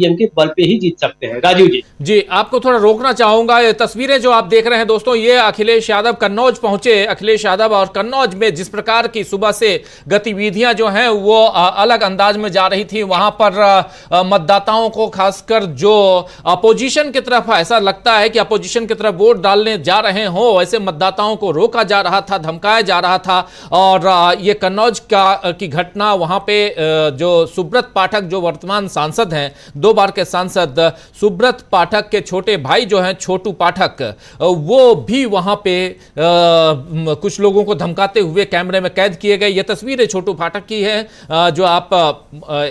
EVM के बल पे ही जीत सकते हैं। राजीव जी। जी, आपको थोड़ा रोकना चाहूंगा। ये तस्वीरें जो आप देख रहे हैं दोस्तों, ये अखिलेश यादव कन्नौज पहुंचे। अखिलेश यादव और कन्नौज में जिस प्रकार की सुबह से गतिविधियां जो हैं वो अलग अंदाज में जा रही थी। वहां पर मतदाताओं को, खासकर जो अपोजिशन की तरफ ऐसा लगता है कि अपोजिशन की तरफ वोट डालने जा रहे हो, ऐसे मतदाताओं को रोका जा रहा था, धमकाया जा रहा था। और ये कन्नौज की घटना, वहां पे जो सुब्रत पाठक जो वर्तमान सांसद हैं, 2 बार के सांसद सुब्रत पाठक के छोटे भाई जो हैं छोटू पाठक, वो भी वहां पे कुछ लोगों को धमकाते हुए कैमरे में कैद किए गए। ये तस्वीरें छोटू पाठक की है, जो आप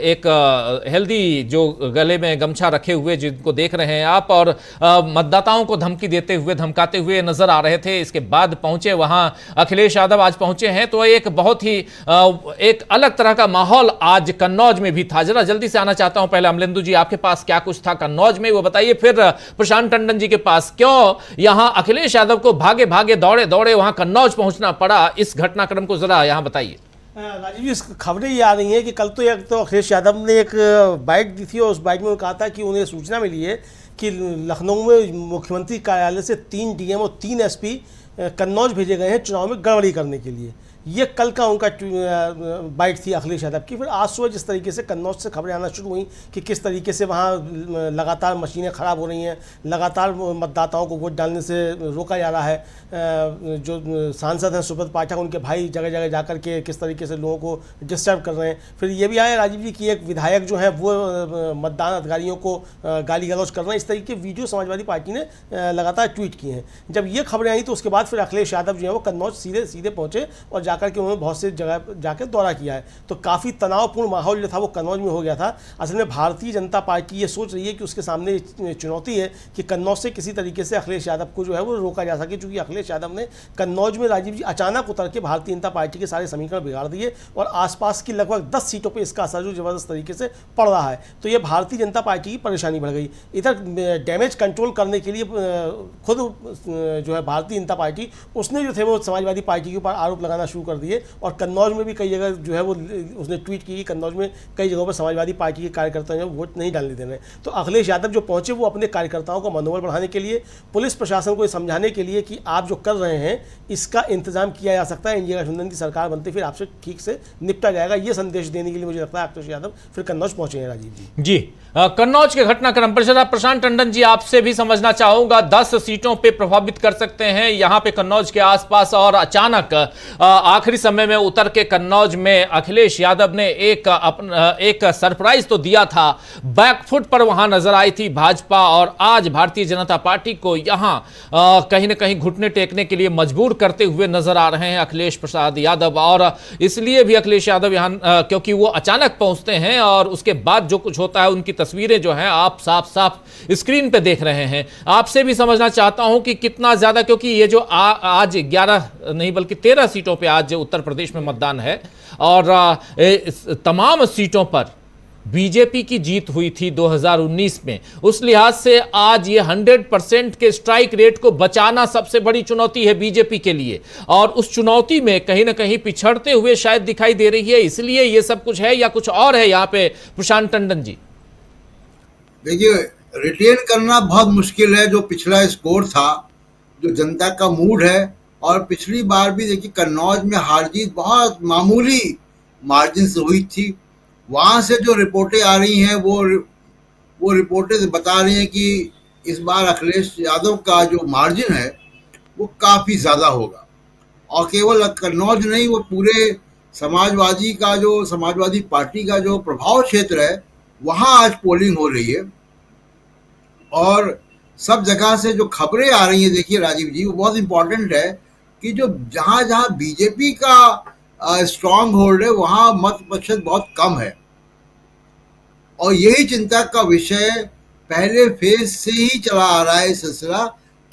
एक हेल्दी जो गले में गमछा रखे हुए जिनको देख रहे हैं आप, और मतदाताओं को धमकी देते हुए, धमकाते हुए नजर आ रहे थे। इसके बाद पहुंचे वहां अखिलेश यादव, आज पहुंचे हैं, तो एक बहुत ही एक अलग तरह का माहौल आज कन्नौज में भी था। जरा जल्दी से आना चाहता हूं पहले अमलेंदु जी, आपके पास क्या कुछ था कन्नौज में वो बताइए, फिर प्रशांत टंडन जी के पास। क्यों यहां अखिलेश यादव को भागे भागे दौड़े दौड़े वहां कन्नौज पहुंचना पड़ा, इस घटनाक्रम को जरा यहां बताइए। राजीव जी, इस खबरें ये आ रही हैं कि कल तो एक तो अखिलेश यादव ने एक बाइट दी थी और उस बाइट में कहा था कि उन्हें सूचना मिली है कि लखनऊ में मुख्यमंत्री कार्यालय से 3 डीएम और 3 एसपी कन्नौज भेजे गए हैं चुनाव में गड़बड़ी करने के लिए। ये कल का उनका बाइट थी अखिलेश यादव की। फिर आज सुबह जिस तरीके से कन्नौज से खबरें आना शुरू हुई कि किस तरीके से वहाँ लगातार मशीनें ख़राब हो रही हैं, लगातार मतदाताओं को वोट डालने से रोका जा रहा है, जो सांसद हैं सुब्रत पाठक, उनके भाई जगह जगह जाकर के किस तरीके से लोगों को डिस्टर्ब कर रहे हैं। फिर ये भी आया राजीव जी की एक विधायक जो है वो मतदान अधिकारियों को गाली गलौज कर रहे हैं। इस तरीके के वीडियो समाजवादी पार्टी ने लगातार ट्वीट किए हैं। जब ये खबरें आई तो उसके बाद फिर अखिलेश यादव जो है वो कन्नौज सीधे सीधे पहुँचे और जाकर के उन्होंने बहुत सी जगह जाकर दौरा किया है। तो काफ़ी तनावपूर्ण माहौल जो था वो कन्नौज में हो गया था। असल में भारतीय जनता पार्टी ये सोच रही है कि उसके सामने चुनौती है कि कन्नौज से किसी तरीके से अखिलेश यादव को जो है वो रोका जा सके, क्योंकि अखिलेश यादव ने कन्नौज में राजीव जी अचानक उतर के भारतीय जनता पार्टी के सारे समीकरण बिगाड़ दिए और आसपास की लगभग 10 सीटों पर इसका असर जो जबरदस्त तरीके से पड़ रहा है। तो ये भारतीय जनता पार्टी की परेशानी बढ़ गई। इधर डैमेज कंट्रोल करने के लिए खुद जो है भारतीय जनता पार्टी उसने जो थे वो समाजवादी पार्टी के ऊपर आरोप लगाना शुरू कर दिए और कन्नौज में भी कई जगह जो है वो उसने ट्वीट की कि कन्नौज में कई जगहों पर समाजवादी पार्टी के कार्यकर्ताओं ने वोट नहीं डालने देने। तो अखिलेश यादव जो पहुंचे वो अपने कार्यकर्ताओं का मनोबल बढ़ाने के लिए, पुलिस प्रशासन को समझाने के लिए कि आप जो कर रहे हैं इसका इंतजाम किया जा सकता है, इंदिरा गठबंधन की सरकार बनते फिर आपसे ठीक से निपटा जाएगा, ये संदेश देने के लिए मुझे लगता है अखिलेश यादव फिर कन्नौज पहुंचे हैं। राजीव जी जी, कन्नौज के घटनाक्रम पर जरा प्रशांत टंडन जी आपसे भी समझना चाहूंगा। 10 सीटों पे प्रभावित कर सकते हैं यहां पे कन्नौज के आसपास, और अचानक आखिरी समय में उतर के कन्नौज में अखिलेश यादव ने एक सरप्राइज तो दिया था, बैकफुट पर वहां नजर आई थी भाजपा, और आज भारतीय जनता पार्टी को यहां कहीं ना कहीं घुटने टेकने के लिए मजबूर करते हुए नजर आ रहे हैं अखिलेश प्रसाद यादव। और इसलिए भी अखिलेश यादव यहां क्योंकि वो अचानक पहुंचते हैं और उसके बाद जो कुछ होता है उनकी तस्वीरें जो हैं आप साफ साफ स्क्रीन पे देख रहे हैं। आपसे भी समझना चाहता हूं कि कितना ज्यादा, क्योंकि ये जो आज 11 नहीं बल्कि 13 सीटों पे आज उत्तर प्रदेश में मतदान है और तमाम सीटों पर बीजेपी की जीत हुई थी 2019 में, उस लिहाज से आज ये 100% के स्ट्राइक रेट को बचाना सबसे बड़ी चुनौती है बीजेपी के लिए, और उस चुनौती में कहीं ना कहीं पिछड़ते हुए शायद दिखाई दे रही है। इसलिए ये सब कुछ है या कुछ और है यहाँ पे प्रशांत टंडन जी? देखिए, रिटेन करना बहुत मुश्किल है जो पिछला स्कोर था, जो जनता का मूड है। और पिछली बार भी देखिए कन्नौज में हार जीत बहुत मामूली मार्जिन से हुई थी। वहाँ से जो रिपोर्टें आ रही हैं वो रिपोर्टें बता रही हैं कि इस बार अखिलेश यादव का जो मार्जिन है वो काफ़ी ज़्यादा होगा। और केवल कन्नौज नहीं, वो पूरे समाजवादी पार्टी का जो प्रभाव क्षेत्र है वहाँ आज पोलिंग हो रही है। और सब जगह से जो खबरें आ रही हैं, देखिए राजीव जी, वो बहुत इम्पोर्टेंट है कि जो जहाँ जहाँ बीजेपी का स्ट्रांग होल्ड है वहाँ मत प्रतिशत बहुत कम है। और यही चिंता का विषय पहले फेज से ही चला आ रहा है सिलसिला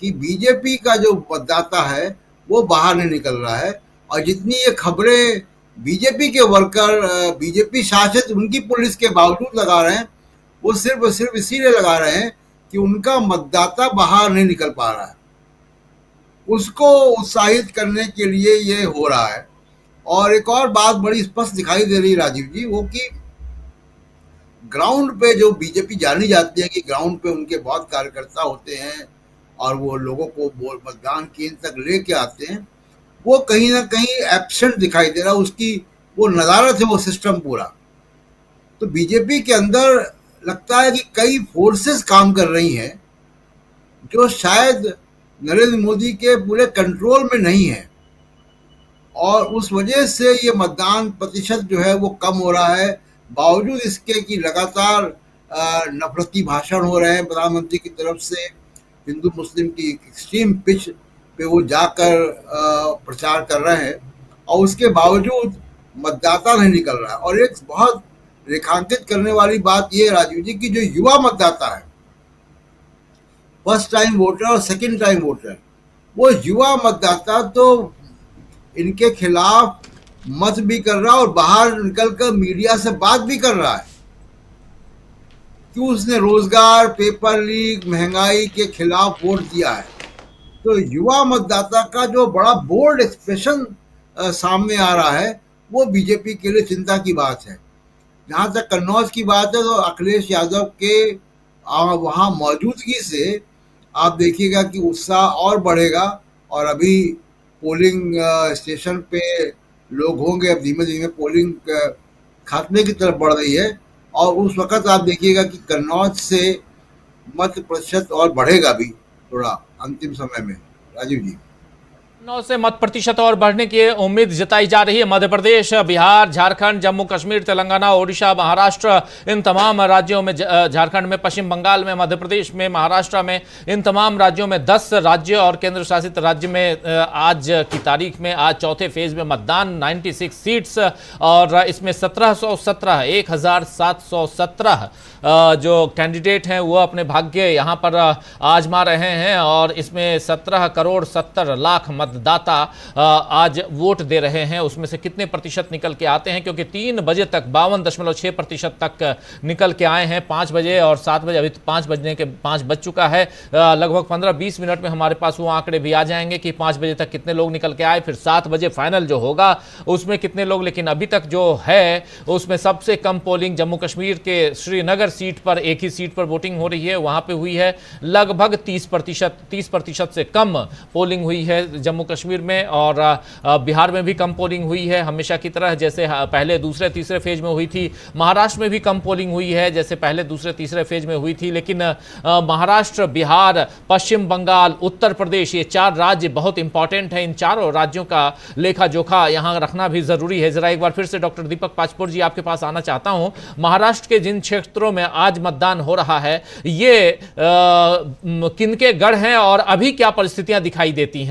कि बीजेपी का जो मतदाता है वो बाहर नहीं निकल रहा है। और जितनी ये खबरें बीजेपी के वर्कर, बीजेपी शासित उनकी पुलिस के बावजूद लगा रहे हैं, वो सिर्फ इसीलिए लगा रहे हैं कि उनका मतदाता बाहर नहीं निकल पा रहा है, उसको उत्साहित करने के लिए ये हो रहा है। और एक और बात बड़ी स्पष्ट दिखाई दे रही राजीव जी, वो कि ग्राउंड पे जो बीजेपी जानी जाती है कि ग्राउंड पे उनके बहुत कार्यकर्ता होते हैं और वो लोगों को मतदान केंद्र तक लेके आते हैं, वो कहीं ना कहीं एब्सेंट दिखाई दे रहा है। उसकी वो नज़ारत है वो सिस्टम पूरा। तो बीजेपी के अंदर लगता है कि कई फोर्सेस काम कर रही हैं जो शायद नरेंद्र मोदी के पूरे कंट्रोल में नहीं है, और उस वजह से ये मतदान प्रतिशत जो है वो कम हो रहा है, बावजूद इसके कि लगातार नफरती भाषण हो रहे हैं प्रधानमंत्री की तरफ से। हिंदू मुस्लिम की एक्सट्रीम पिच पे वो जाकर प्रचार कर रहे हैं, और उसके बावजूद मतदाता नहीं निकल रहा है। और एक बहुत रेखांकित करने वाली बात ये राजीव जी की जो युवा मतदाता है, फर्स्ट टाइम वोटर और सेकंड टाइम वोटर, वो युवा मतदाता तो इनके खिलाफ मत भी कर रहा है और बाहर निकलकर मीडिया से बात भी कर रहा है कि उसने रोजगार, पेपर लीक, महंगाई के खिलाफ वोट दिया है। तो युवा मतदाता का जो बड़ा बोल्ड एक्सप्रेशन सामने आ रहा है, वो बीजेपी के लिए चिंता की बात है। जहाँ तक कन्नौज की बात है, तो अखिलेश यादव के वहाँ मौजूदगी से आप देखिएगा कि उत्साह और बढ़ेगा, और अभी पोलिंग स्टेशन पे लोग होंगे, अब धीमे धीमे पोलिंग खात्मे की तरफ बढ़ रही है, और उस वक्त आप देखिएगा कि कन्नौज से मत प्रतिशत और बढ़ेगा भी थोड़ा अंतिम समय में। राजीव जी, 9 से मत प्रतिशत और बढ़ने की उम्मीद जताई जा रही है। मध्य प्रदेश, बिहार, झारखंड, जम्मू कश्मीर, तेलंगाना, ओडिशा, महाराष्ट्र, इन तमाम राज्यों में, झारखंड में, पश्चिम बंगाल में, मध्य प्रदेश में, महाराष्ट्र में, इन तमाम राज्यों में 10 राज्य और केंद्र शासित राज्य में आज की तारीख में आज चौथे फेज में मतदान 96 सीट्स, और इसमें 1717 जो कैंडिडेट हैं वो अपने भाग्य यहाँ पर आजमा रहे हैं, और इसमें 17 करोड़ 70 लाख मतदाता आज वोट दे रहे हैं। उसमें से कितने प्रतिशत निकल के आते हैं, क्योंकि 3 बजे तक 52.6% तक निकल के आए हैं। 5 बजे और 7 बजे, अभी 5 बज चुका है, लगभग 15-20 मिनट में हमारे पास वो आंकड़े भी आ जाएंगे कि 5 बजे तक कितने लोग निकल के आए, फिर 7 बजे फाइनल जो होगा उसमें कितने लोग। लेकिन अभी तक जो है उसमें सबसे कम पोलिंग जम्मू कश्मीर के श्रीनगर सीट पर, एक ही सीट पर वोटिंग हो रही है, वहां पे हुई है लगभग 30% से कम पोलिंग हुई है जम्मू कश्मीर में, और बिहार में भी कम पोलिंग हुई है हमेशा की तरह, जैसे पहले दूसरे तीसरे फेज में हुई थी। महाराष्ट्र में भी कम पोलिंग हुई है जैसे पहले दूसरे तीसरे फेज में हुई थी। लेकिन महाराष्ट्र, बिहार, पश्चिम बंगाल, उत्तर प्रदेश, ये 4 राज्य बहुत इंपॉर्टेंट है। इन चारों राज्यों का लेखा जोखा यहां रखना भी जरूरी है। जरा एक बार फिर से डॉक्टर दीपक पाचपुर जी आपके पास आना चाहता हूं। महाराष्ट्र के जिन क्षेत्रों में आज मतदान हो रहा है, ये किनके गढ़ हैं और अभी क्या परिस्थितियां दिखाई देती हैं?